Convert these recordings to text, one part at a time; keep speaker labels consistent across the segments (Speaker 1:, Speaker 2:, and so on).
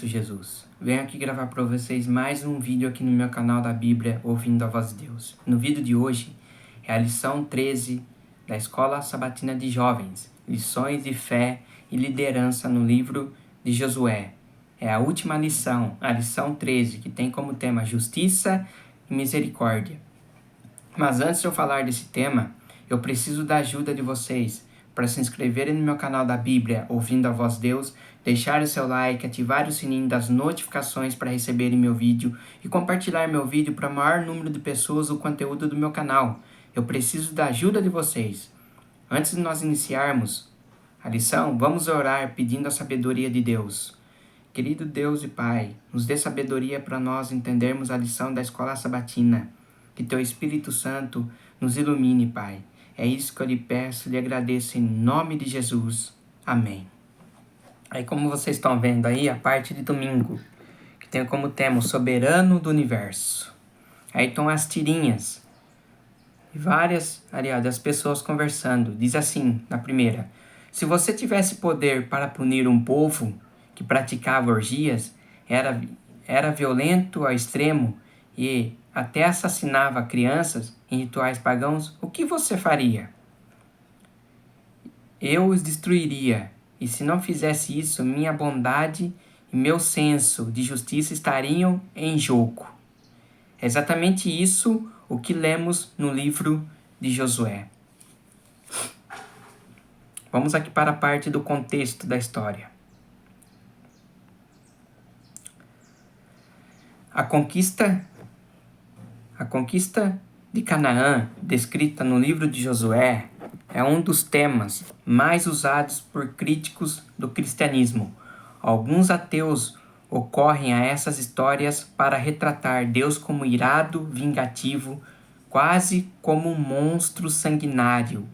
Speaker 1: Cristo Jesus. Venho aqui gravar para vocês mais um vídeo aqui no meu canal da Bíblia, Ouvindo a Voz de Deus. No vídeo de hoje é a lição 13 da Escola Sabatina de Jovens, Lições de Fé e Liderança no livro de Josué. É a última lição, a lição 13, que tem como tema Justiça e Misericórdia. Mas antes de eu falar desse tema, eu preciso da ajuda de vocês para se inscreverem no meu canal da Bíblia, Ouvindo a Voz de Deus, deixar o seu like, ativar o sininho das notificações para receberem meu vídeo e compartilhar meu vídeo para o maior número de pessoas o conteúdo do meu canal. Eu preciso da ajuda de vocês. Antes de nós iniciarmos a lição, vamos orar pedindo a sabedoria de Deus. Querido Deus e Pai, nos dê sabedoria para nós entendermos a lição da Escola Sabatina. Que Teu Espírito Santo nos ilumine, Pai. É isso que eu lhe peço e lhe agradeço em nome de Jesus. Amém. Aí, como vocês estão vendo aí, a parte de domingo, que tem como tema o soberano do universo. Aí estão as tirinhas. E várias, das pessoas conversando. Diz assim, na primeira: se você tivesse poder para punir um povo que praticava orgias, era violento ao extremo e até assassinava crianças em rituais pagãos, o que você faria? Eu os destruiria, e se não fizesse isso, minha bondade e meu senso de justiça estariam em jogo. É exatamente isso o que lemos no livro de Josué. Vamos aqui para a parte do contexto da história. A conquista de Canaã, descrita no livro de Josué, é um dos temas mais usados por críticos do cristianismo. Alguns ateus ocorrem a essas histórias para retratar Deus como irado, vingativo, quase como um monstro sanguinário.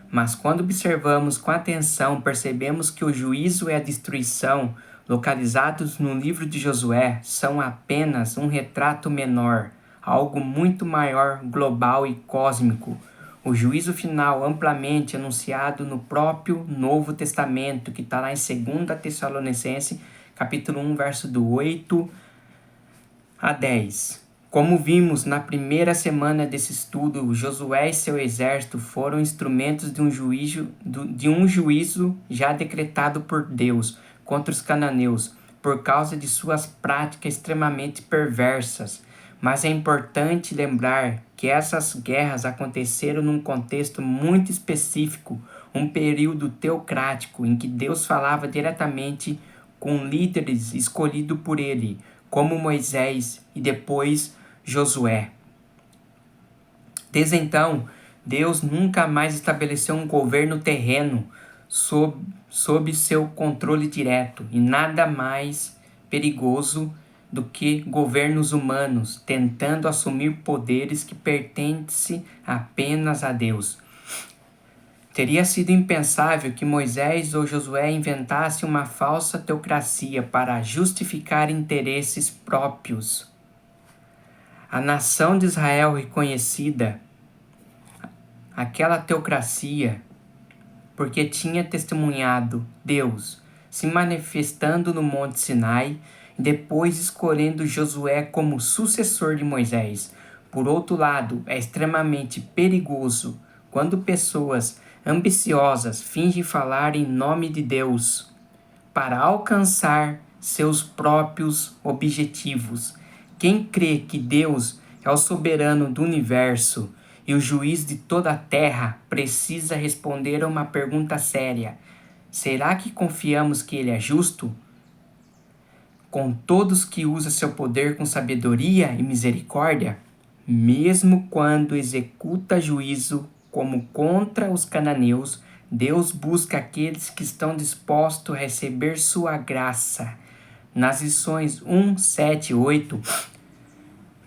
Speaker 1: Mas quando observamos com atenção, percebemos que o juízo e a destruição localizados no livro de Josué são apenas um retrato menor, algo muito maior, global e cósmico. O juízo final amplamente anunciado no próprio Novo Testamento, que está lá em 2 Tessalonicenses, capítulo 1, verso do 8 a 10. Como vimos na primeira semana desse estudo, Josué e seu exército foram instrumentos de um juízo já decretado por Deus contra os cananeus, por causa de suas práticas extremamente perversas. Mas é importante lembrar que essas guerras aconteceram num contexto muito específico, um período teocrático em que Deus falava diretamente com líderes escolhidos por ele, como Moisés e depois Josué. Desde então, Deus nunca mais estabeleceu um governo terreno sob seu controle direto, e nada mais perigoso do que governos humanos tentando assumir poderes que pertencem apenas a Deus. Teria sido impensável que Moisés ou Josué inventassem uma falsa teocracia para justificar interesses próprios. A nação de Israel reconhecida aquela teocracia porque tinha testemunhado Deus se manifestando no Monte Sinai e depois escolhendo Josué como sucessor de Moisés. Por outro lado, é extremamente perigoso quando pessoas ambiciosas fingem falar em nome de Deus para alcançar seus próprios objetivos. Quem crê que Deus é o soberano do universo e o juiz de toda a terra precisa responder a uma pergunta séria: será que confiamos que Ele é justo? Com todos que usa seu poder com sabedoria e misericórdia, mesmo quando executa juízo como contra os cananeus, Deus busca aqueles que estão dispostos a receber sua graça. Nas lições 1, 7 e 8,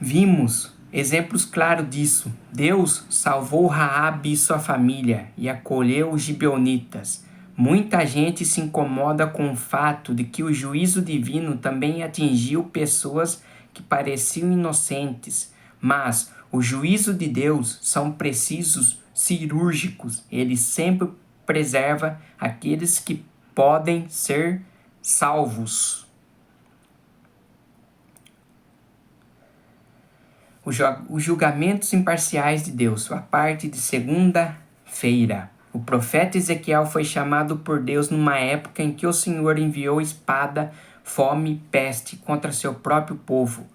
Speaker 1: vimos exemplos claros disso. Deus salvou Raabe e sua família e acolheu os gibeonitas. Muita gente se incomoda com o fato de que o juízo divino também atingiu pessoas que pareciam inocentes, mas o juízo de Deus são precisos, cirúrgicos. Ele sempre preserva aqueles que podem ser salvos. Os julgamentos imparciais de Deus, a parte de segunda-feira. O profeta Ezequiel foi chamado por Deus numa época em que o Senhor enviou espada, fome e peste contra seu próprio povo.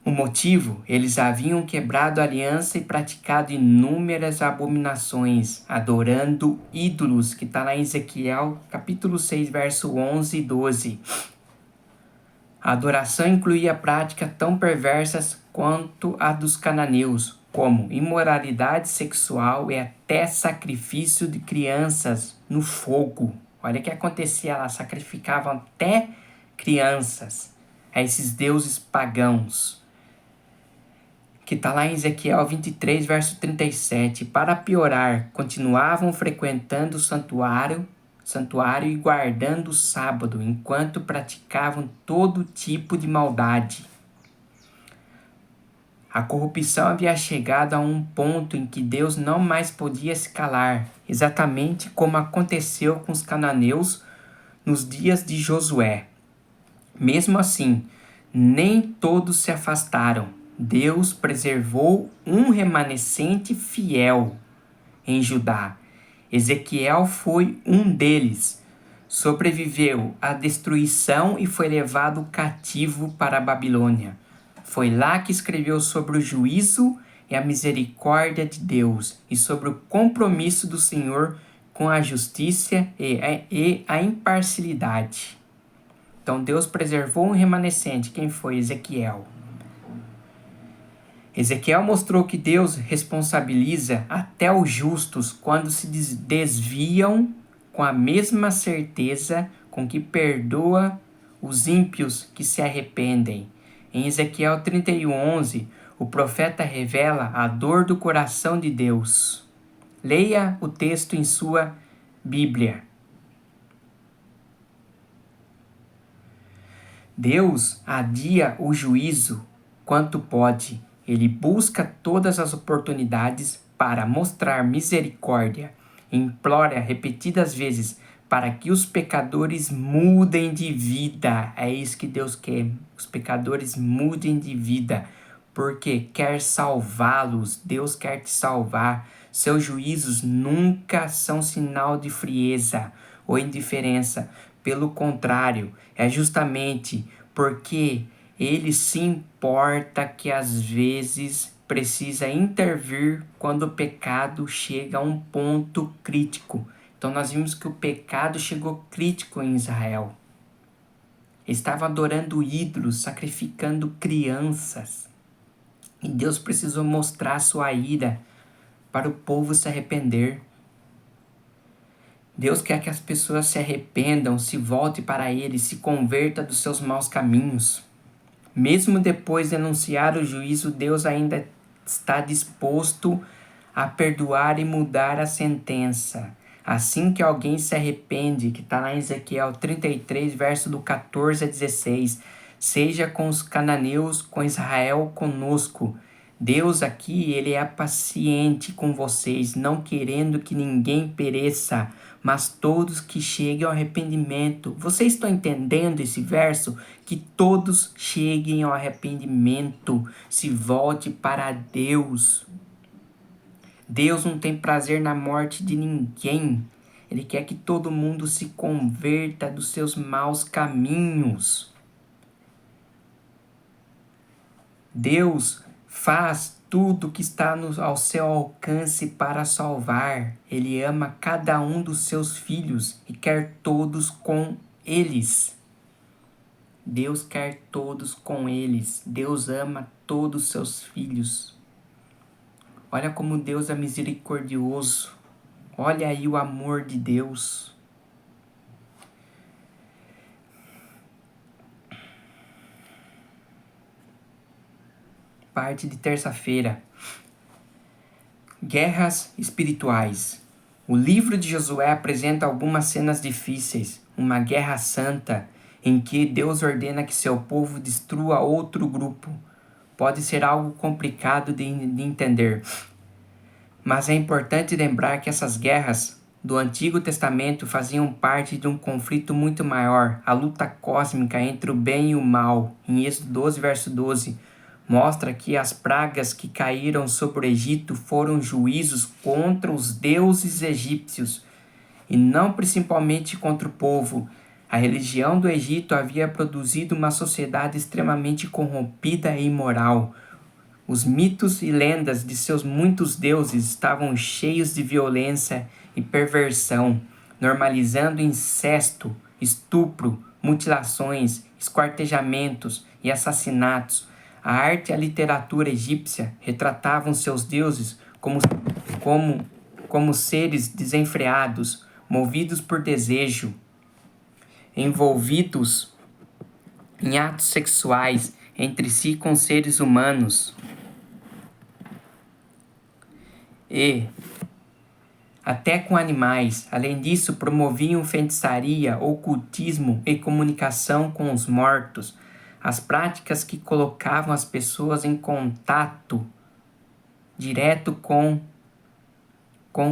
Speaker 1: O motivo? Eles haviam quebrado a aliança e praticado inúmeras abominações, adorando ídolos, que está lá em Ezequiel, capítulo 6, verso 11 e 12. A adoração incluía práticas tão perversas quanto a dos cananeus, como imoralidade sexual e até sacrifício de crianças no fogo. Olha o que acontecia lá, sacrificavam até crianças a esses deuses pagãos. Que está lá em Ezequiel 23, verso 37. Para piorar, continuavam frequentando o santuário e guardando o sábado, enquanto praticavam todo tipo de maldade. A corrupção havia chegado a um ponto em que Deus não mais podia se calar, exatamente como aconteceu com os cananeus nos dias de Josué. Mesmo assim, nem todos se afastaram. Deus preservou um remanescente fiel em Judá. Ezequiel foi um deles. Sobreviveu à destruição e foi levado cativo para a Babilônia. Foi lá que escreveu sobre o juízo e a misericórdia de Deus e sobre o compromisso do Senhor com a justiça e a imparcialidade. Então Deus preservou um remanescente. Quem foi? Ezequiel. Ezequiel mostrou que Deus responsabiliza até os justos quando se desviam, com a mesma certeza com que perdoa os ímpios que se arrependem. Em Ezequiel 31:11, o profeta revela a dor do coração de Deus. Leia o texto em sua Bíblia. Deus adia o juízo quanto pode. Ele busca todas as oportunidades para mostrar misericórdia. Implora repetidas vezes para que os pecadores mudem de vida. É isso que Deus quer. Os pecadores mudem de vida, porque quer salvá-los. Deus quer te salvar. Seus juízos nunca são sinal de frieza ou indiferença. Pelo contrário, é justamente porque ele se importa que às vezes precisa intervir quando o pecado chega a um ponto crítico. Então nós vimos que o pecado chegou crítico em Israel. Eles estavam adorando ídolos, sacrificando crianças. E Deus precisou mostrar sua ira para o povo se arrepender. Deus quer que as pessoas se arrependam, se voltem para Ele, se convertam dos seus maus caminhos. Mesmo depois de anunciar o juízo, Deus ainda está disposto a perdoar e mudar a sentença. Assim que alguém se arrepende, que está lá em Ezequiel 33, verso do 14 a 16, seja com os cananeus, com Israel conosco. Deus aqui, Ele é paciente com vocês, não querendo que ninguém pereça, mas todos que cheguem ao arrependimento. Vocês estão entendendo esse verso? Que todos cheguem ao arrependimento, se volte para Deus. Deus não tem prazer na morte de ninguém. Ele quer que todo mundo se converta dos seus maus caminhos. Deus faz tudo que está ao seu alcance para salvar. Ele ama cada um dos seus filhos e quer todos com eles. Deus quer todos com eles. Deus ama todos os seus filhos. Olha como Deus é misericordioso. Olha aí o amor de Deus. Parte de terça-feira. Guerras espirituais. O livro de Josué apresenta algumas cenas difíceis. Uma guerra santa, em que Deus ordena que seu povo destrua outro grupo. Pode ser algo complicado de entender. Mas é importante lembrar que essas guerras do Antigo Testamento faziam parte de um conflito muito maior, a luta cósmica entre o bem e o mal. Em Êxodo 12, verso 12, mostra que as pragas que caíram sobre o Egito foram juízos contra os deuses egípcios e não principalmente contra o povo. A religião do Egito havia produzido uma sociedade extremamente corrompida e imoral. Os mitos e lendas de seus muitos deuses estavam cheios de violência e perversão, normalizando incesto, estupro, mutilações, esquartejamentos e assassinatos. A arte e a literatura egípcia retratavam seus deuses como seres desenfreados, movidos por desejo, envolvidos em atos sexuais entre si com seres humanos e até com animais. Além disso, promoviam feitiçaria, ocultismo e comunicação com os mortos. As práticas que colocavam as pessoas em contato direto com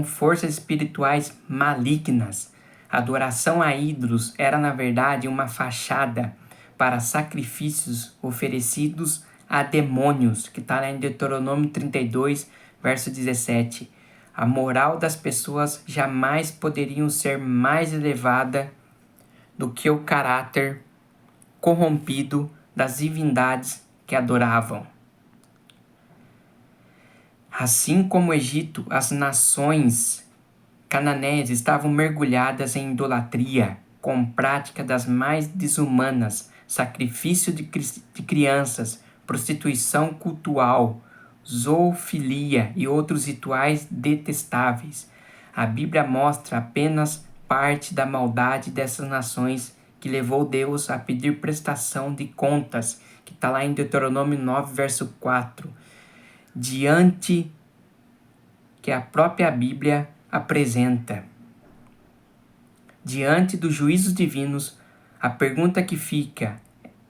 Speaker 1: forças espirituais malignas. A adoração a ídolos era, na verdade, uma fachada para sacrifícios oferecidos a demônios, que está lá em Deuteronômio 32, verso 17. A moral das pessoas jamais poderia ser mais elevada do que o caráter corrompido das divindades que adoravam. Assim como o Egito, as nações cananeias estavam mergulhadas em idolatria, com prática das mais desumanas, sacrifício de crianças, prostituição cultual, zoofilia e outros rituais detestáveis. A Bíblia mostra apenas parte da maldade dessas nações que levou Deus a pedir prestação de contas, que está lá em Deuteronômio 9, verso 4, diante que a própria Bíblia apresenta. Diante dos juízos divinos, a pergunta que fica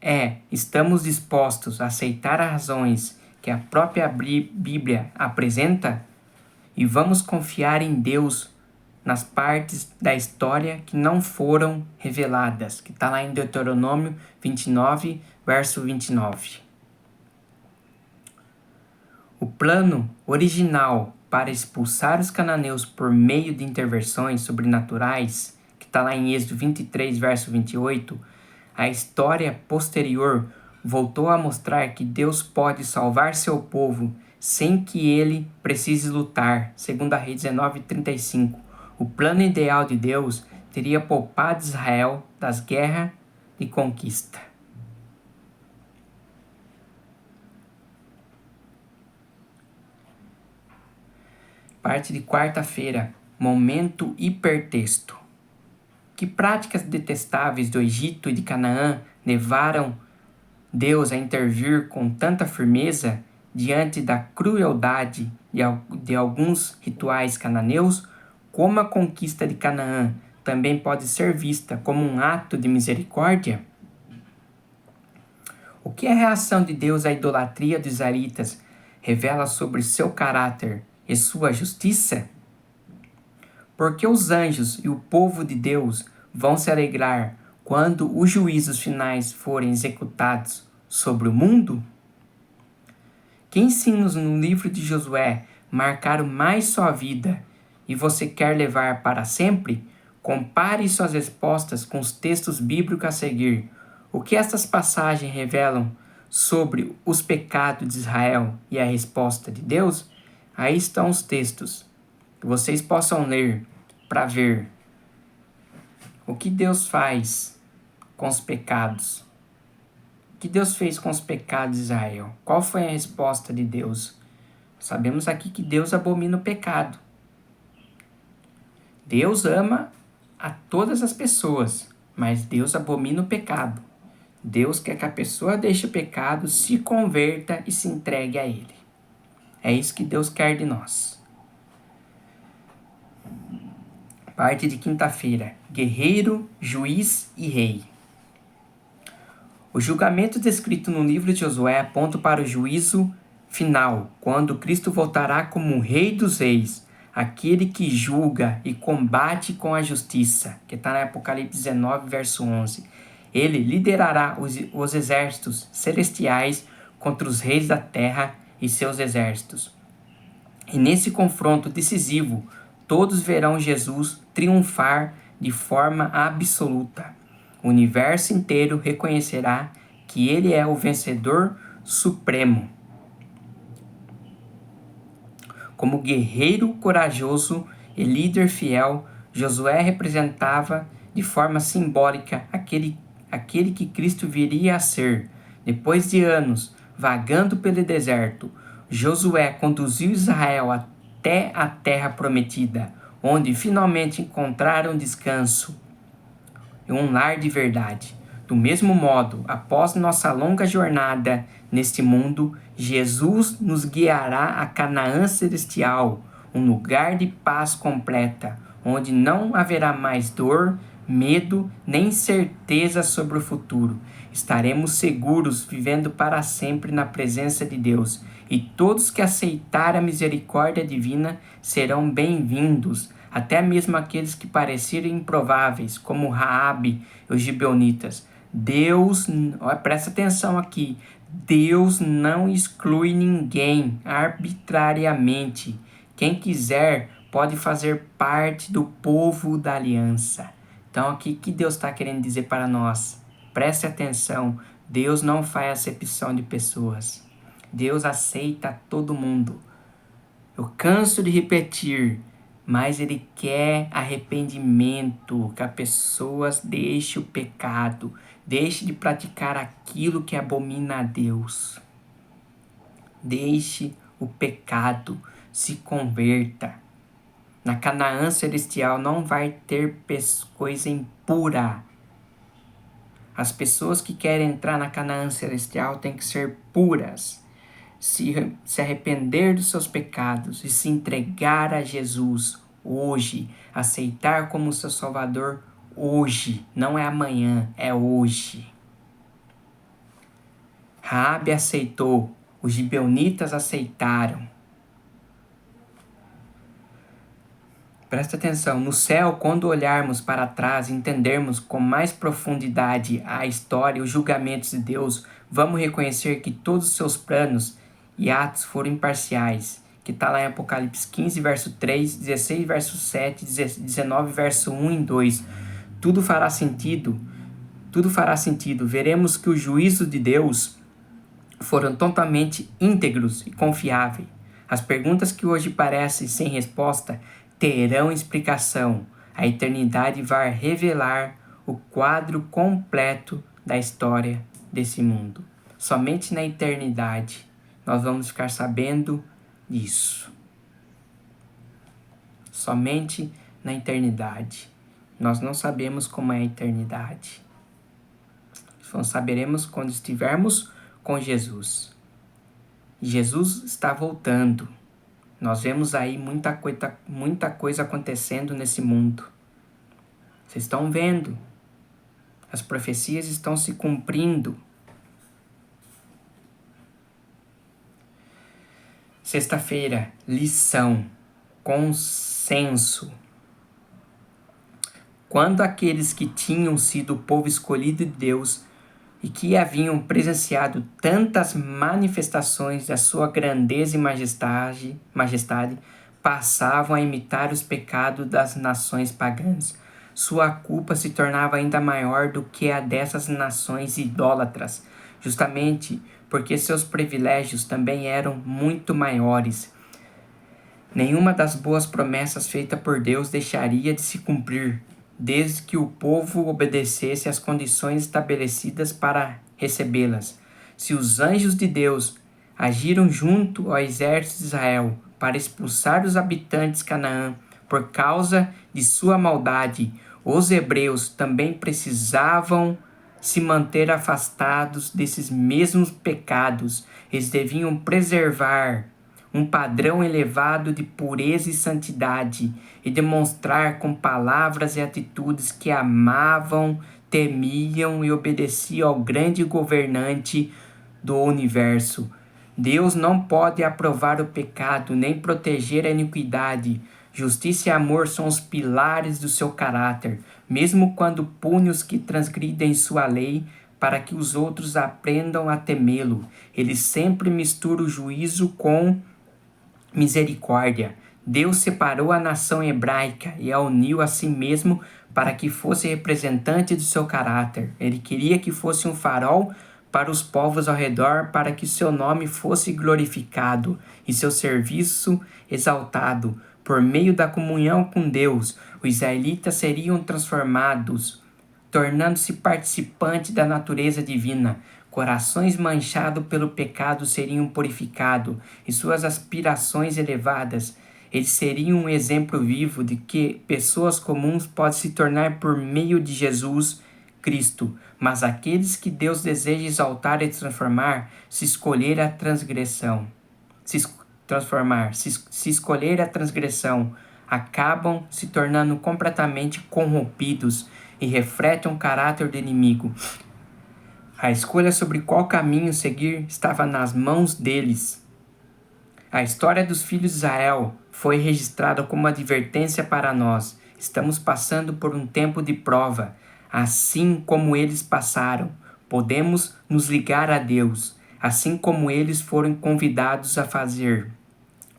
Speaker 1: é: estamos dispostos a aceitar as razões que a própria Bíblia apresenta? E vamos confiar em Deus nas partes da história que não foram reveladas, que está lá em Deuteronômio 29, verso 29. O plano original para expulsar os cananeus por meio de intervenções sobrenaturais, que está lá em Êxodo 23, verso 28, a história posterior voltou a mostrar que Deus pode salvar seu povo sem que ele precise lutar, segundo a Reis 19:35. O plano ideal de Deus teria poupado Israel das guerras de conquista. Parte de quarta-feira, momento hipertexto. Que práticas detestáveis do Egito e de Canaã levaram Deus a intervir com tanta firmeza diante da crueldade de alguns rituais cananeus? Como a conquista de Canaã também pode ser vista como um ato de misericórdia? O que a reação de Deus à idolatria dos israelitas revela sobre seu caráter e sua justiça? Porque os anjos e o povo de Deus vão se alegrar quando os juízos finais forem executados sobre o mundo? Que ensinos no livro de Josué marcaram mais sua vida e você quer levar para sempre? Compare suas respostas com os textos bíblicos a seguir. O que estas passagens revelam sobre os pecados de Israel e a resposta de Deus? Aí estão os textos que vocês possam ler para ver o que Deus faz com os pecados. O que Deus fez com os pecados de Israel? Qual foi a resposta de Deus? Sabemos aqui que Deus abomina o pecado. Deus ama a todas as pessoas, mas Deus abomina o pecado. Deus quer que a pessoa deixe o pecado, se converta e se entregue a Ele. É isso que Deus quer de nós. Parte de quinta-feira: guerreiro, juiz e rei. O julgamento descrito no livro de Josué aponta para o juízo final, quando Cristo voltará como o Rei dos Reis, aquele que julga e combate com a justiça, que está na Apocalipse 19, verso 11. Ele liderará os exércitos celestiais contra os reis da terra e seus exércitos. E nesse confronto decisivo, todos verão Jesus triunfar de forma absoluta. O universo inteiro reconhecerá que ele é o vencedor supremo. Como guerreiro corajoso e líder fiel, Josué representava de forma simbólica aquele que Cristo viria a ser. Depois de anos vagando pelo deserto, Josué conduziu Israel até a terra prometida, onde finalmente encontraram descanso e um lar de verdade. Do mesmo modo, após nossa longa jornada neste mundo, Jesus nos guiará a Canaã celestial, um lugar de paz completa, onde não haverá mais dor, medo, nem incerteza sobre o futuro. Estaremos seguros vivendo para sempre na presença de Deus, e todos que aceitarem a misericórdia divina serão bem-vindos, até mesmo aqueles que pareceram improváveis, como Raabe e os gibeonitas. Deus, presta atenção aqui, Deus não exclui ninguém arbitrariamente. Quem quiser pode fazer parte do povo da aliança. Então aqui, o que Deus está querendo dizer para nós? Preste atenção, Deus não faz acepção de pessoas. Deus aceita todo mundo. Eu canso de repetir, mas Ele quer arrependimento, que as pessoas deixem o pecado, deixe de praticar aquilo que abomina a Deus. Deixe o pecado, se converta. Na Canaã celestial não vai ter coisa impura. As pessoas que querem entrar na Canaã celestial têm que ser puras, se arrepender dos seus pecados e se entregar a Jesus hoje, aceitar como seu Salvador hoje, não é amanhã, é hoje. Raabe aceitou, os gibeonitas aceitaram. Presta atenção, no céu, quando olharmos para trás e entendermos com mais profundidade a história e os julgamentos de Deus, vamos reconhecer que todos os seus planos e atos foram imparciais, que está lá em Apocalipse 15, verso 3, 16, verso 7, 19, verso 1 e 2. Tudo fará sentido. Veremos que os juízos de Deus foram totalmente íntegros e confiáveis. As perguntas que hoje parecem sem resposta terão explicação. A eternidade vai revelar o quadro completo da história desse mundo. Somente na eternidade nós vamos ficar sabendo disso. Somente na eternidade. Nós não sabemos como é a eternidade. Só saberemos quando estivermos com Jesus. Jesus está voltando. Nós vemos aí muita coisa acontecendo nesse mundo. Vocês estão vendo. As profecias estão se cumprindo. Sexta-feira, lição, consenso. Quando aqueles que tinham sido o povo escolhido de Deus e que haviam presenciado tantas manifestações da sua grandeza e majestade, passavam a imitar os pecados das nações pagãs. Sua culpa se tornava ainda maior do que a dessas nações idólatras, justamente porque seus privilégios também eram muito maiores. Nenhuma das boas promessas feitas por Deus deixaria de se cumprir, desde que o povo obedecesse às condições estabelecidas para recebê-las. Se os anjos de Deus agiram junto ao exército de Israel para expulsar os habitantes de Canaã por causa de sua maldade, os hebreus também precisavam se manter afastados desses mesmos pecados. Eles deviam preservar um padrão elevado de pureza e santidade e demonstrar com palavras e atitudes que amavam, temiam e obedeciam ao grande governante do universo. Deus não pode aprovar o pecado nem proteger a iniquidade. Justiça e amor são os pilares do seu caráter. Mesmo quando pune os que transgridem sua lei, para que os outros aprendam a temê-lo. Ele sempre mistura o juízo com misericórdia. Deus separou a nação hebraica e a uniu a si mesmo para que fosse representante do seu caráter. Ele queria que fosse um farol para os povos ao redor, para que seu nome fosse glorificado e seu serviço exaltado. Por meio da comunhão com Deus, os israelitas seriam transformados, tornando-se participantes da natureza divina. Corações manchados pelo pecado seriam purificados e suas aspirações elevadas. Eles seriam um exemplo vivo de que pessoas comuns podem se tornar por meio de Jesus Cristo. Mas aqueles que Deus deseja exaltar e transformar, se escolher a transgressão, se escolher a transgressão, acabam se tornando completamente corrompidos e refletem um caráter do inimigo. A escolha sobre qual caminho seguir estava nas mãos deles. A história dos filhos de Israel foi registrada como advertência para nós. Estamos passando por um tempo de prova. Assim como eles passaram, podemos nos ligar a Deus, assim como eles foram convidados a fazer.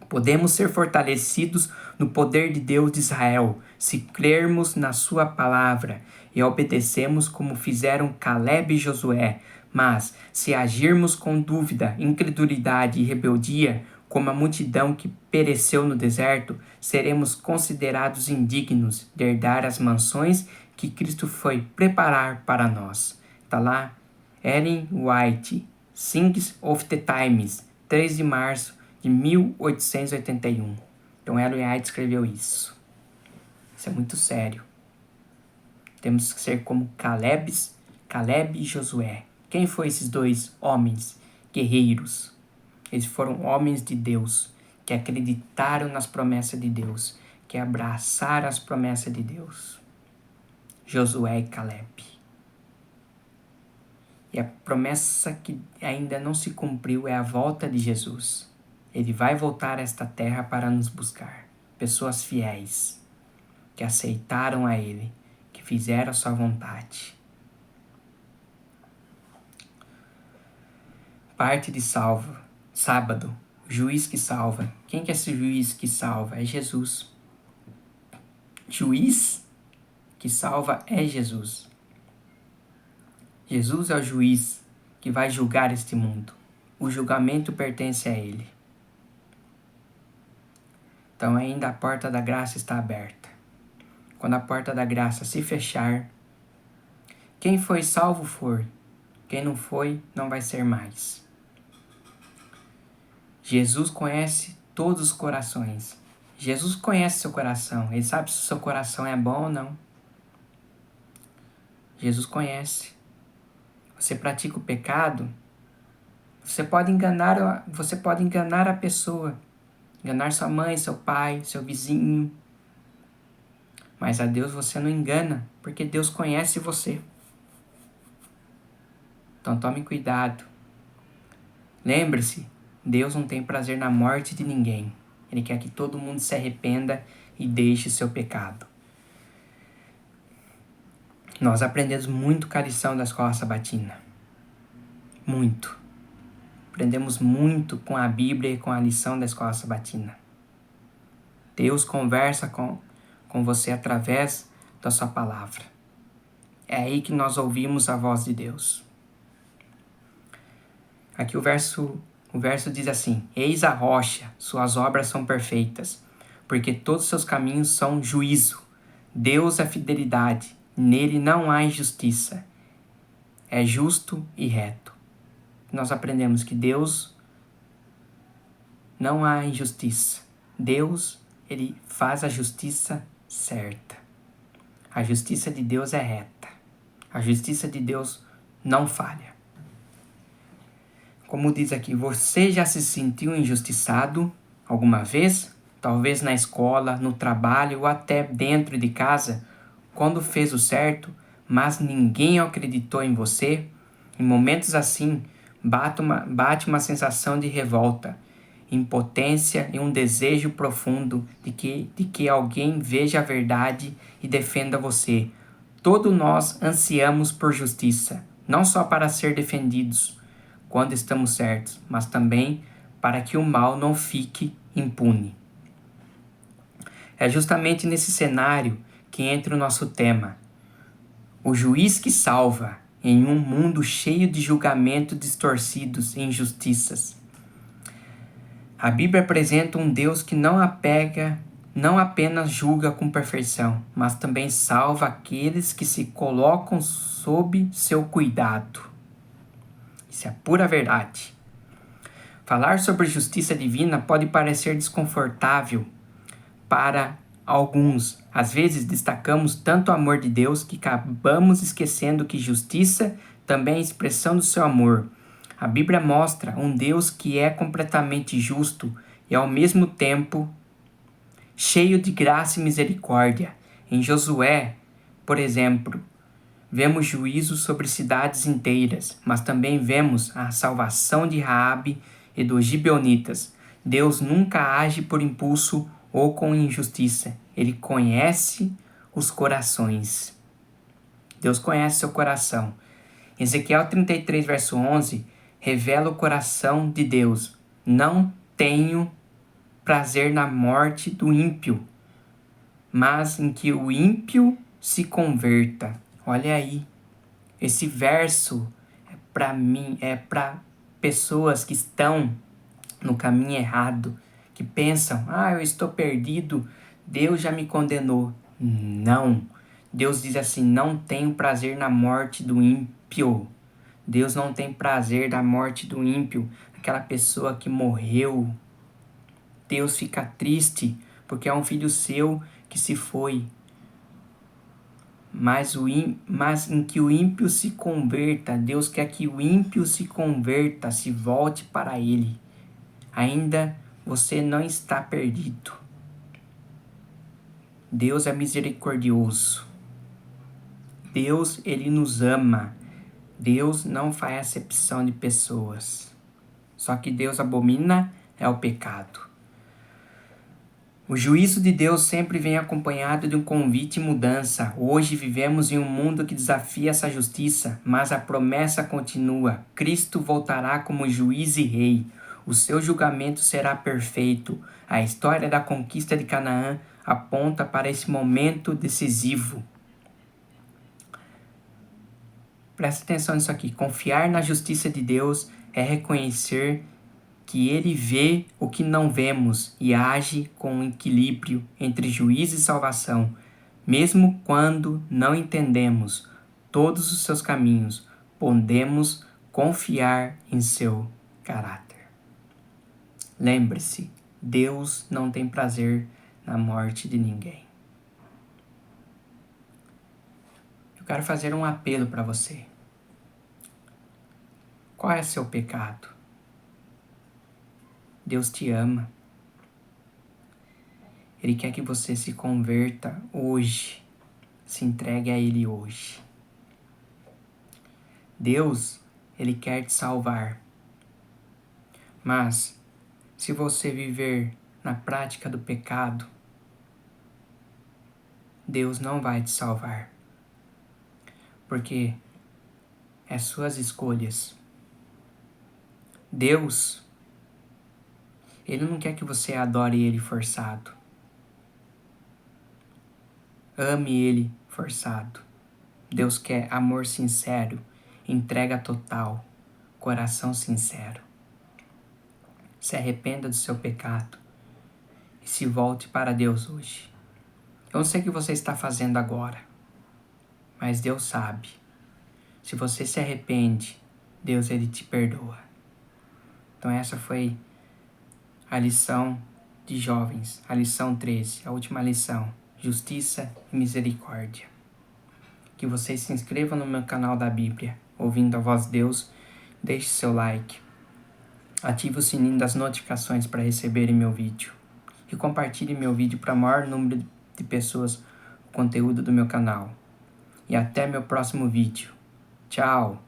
Speaker 1: Podemos ser fortalecidos no poder de Deus de Israel, se crermos na sua palavra e obedecemos como fizeram Caleb e Josué. Mas, se agirmos com dúvida, incredulidade e rebeldia, como a multidão que pereceu no deserto, seremos considerados indignos de herdar as mansões que Cristo foi preparar para nós. Está lá, Ellen White, Signs of the Times, 3 de março de 1881. Então, Ellen White escreveu isso. Isso é muito sério. Temos que ser como Caleb e Josué. Quem foram esses dois homens guerreiros? Eles foram homens de Deus, que acreditaram nas promessas de Deus, que abraçaram as promessas de Deus. Josué e Caleb. E a promessa que ainda não se cumpriu é a volta de Jesus. Ele vai voltar a esta terra para nos buscar. Pessoas fiéis, que aceitaram a Ele, que fizeram a sua vontade. Parte de sábado, o juiz que salva. Quem que é esse juiz que salva? É Jesus. Juiz que salva é Jesus. Jesus é o juiz que vai julgar este mundo. O julgamento pertence a Ele. Então ainda a porta da graça está aberta. Quando a porta da graça se fechar, quem foi salvo for. Quem não foi, não vai ser mais. Jesus conhece todos os corações. Jesus conhece seu coração. Ele sabe se o seu coração é bom ou não. Jesus conhece. Você pratica o pecado, você pode enganar a pessoa. Enganar sua mãe, seu pai, seu vizinho. Mas a Deus você não engana, porque Deus conhece você. Então tome cuidado. Lembre-se, Deus não tem prazer na morte de ninguém. Ele quer que todo mundo se arrependa e deixe seu pecado. Nós aprendemos muito com a lição da escola sabatina. Muito. Aprendemos muito com a Bíblia e com a lição da escola sabatina. Deus conversa com você através da sua palavra. É aí que nós ouvimos a voz de Deus. Aqui o verso diz assim: Eis a rocha, suas obras são perfeitas, porque todos os seus caminhos são juízo. Deus é fidelidade, nele não há injustiça. É justo e reto. Nós aprendemos que Deus não há injustiça. Deus, ele faz a justiça certa. A justiça de Deus é reta. A justiça de Deus não falha. Como diz aqui, você já se sentiu injustiçado alguma vez? Talvez na escola, no trabalho ou até dentro de casa, quando fez o certo, mas ninguém acreditou em você? Em momentos assim, bate uma sensação de revolta, impotência e um desejo profundo de que alguém veja a verdade e defenda você. Todos nós ansiamos por justiça, não só para ser defendidos quando estamos certos, mas também para que o mal não fique impune. É justamente nesse cenário que entra o nosso tema, o juiz que salva em um mundo cheio de julgamentos distorcidos e injustiças. A Bíblia apresenta um Deus que não apenas julga com perfeição, mas também salva aqueles que se colocam sob seu cuidado. Isso é pura verdade. Falar sobre justiça divina pode parecer desconfortável para alguns. Às vezes destacamos tanto o amor de Deus que acabamos esquecendo que justiça também é expressão do seu amor. A Bíblia mostra um Deus que é completamente justo e ao mesmo tempo cheio de graça e misericórdia. Em Josué, por exemplo, vemos juízo sobre cidades inteiras, mas também vemos a salvação de Raabe e dos gibeonitas. Deus nunca age por impulso ou com injustiça. Ele conhece os corações. Deus conhece seu coração. Ezequiel 33, verso 11, revela o coração de Deus. Não tenho prazer na morte do ímpio, mas em que o ímpio se converta. Olha aí, esse verso é para mim, é para pessoas que estão no caminho errado, que pensam, eu estou perdido, Deus já me condenou. Não, Deus diz assim, não tenho prazer na morte do ímpio. Deus não tem prazer na morte do ímpio, aquela pessoa que morreu. Deus fica triste porque é um filho seu que se foi. Mas em que o ímpio se converta, Deus quer que o ímpio se converta, se volte para Ele. Ainda você não está perdido. Deus é misericordioso. Deus, Ele nos ama. Deus não faz acepção de pessoas. Só que Deus abomina é o pecado. O juízo de Deus sempre vem acompanhado de um convite e mudança. Hoje vivemos em um mundo que desafia essa justiça, mas a promessa continua. Cristo voltará como juiz e rei. O seu julgamento será perfeito. A história da conquista de Canaã aponta para esse momento decisivo. Presta atenção nisso aqui. Confiar na justiça de Deus é reconhecer que Ele vê o que não vemos e age com equilíbrio entre juízo e salvação, mesmo quando não entendemos todos os seus caminhos, podemos confiar em seu caráter. Lembre-se, Deus não tem prazer na morte de ninguém. Eu quero fazer um apelo para você. Qual é seu pecado? Deus te ama. Ele quer que você se converta hoje, se entregue a Ele hoje. Deus, Ele quer te salvar. Mas, se você viver na prática do pecado, Deus não vai te salvar. Porque é suas escolhas. Deus, Ele não quer que você adore Ele forçado. Ame Ele forçado. Deus quer amor sincero, entrega total, coração sincero. Se arrependa do seu pecado e se volte para Deus hoje. Eu não sei o que você está fazendo agora, mas Deus sabe. Se você se arrepende, Deus, Ele te perdoa. Então essa foi a lição de jovens, a lição 13, a última lição, justiça e misericórdia. Que vocês se inscrevam no meu canal da Bíblia, ouvindo a voz de Deus, deixe seu like, ative o sininho das notificações para receberem meu vídeo e compartilhe meu vídeo para o maior número de pessoas o conteúdo do meu canal. E até meu próximo vídeo. Tchau!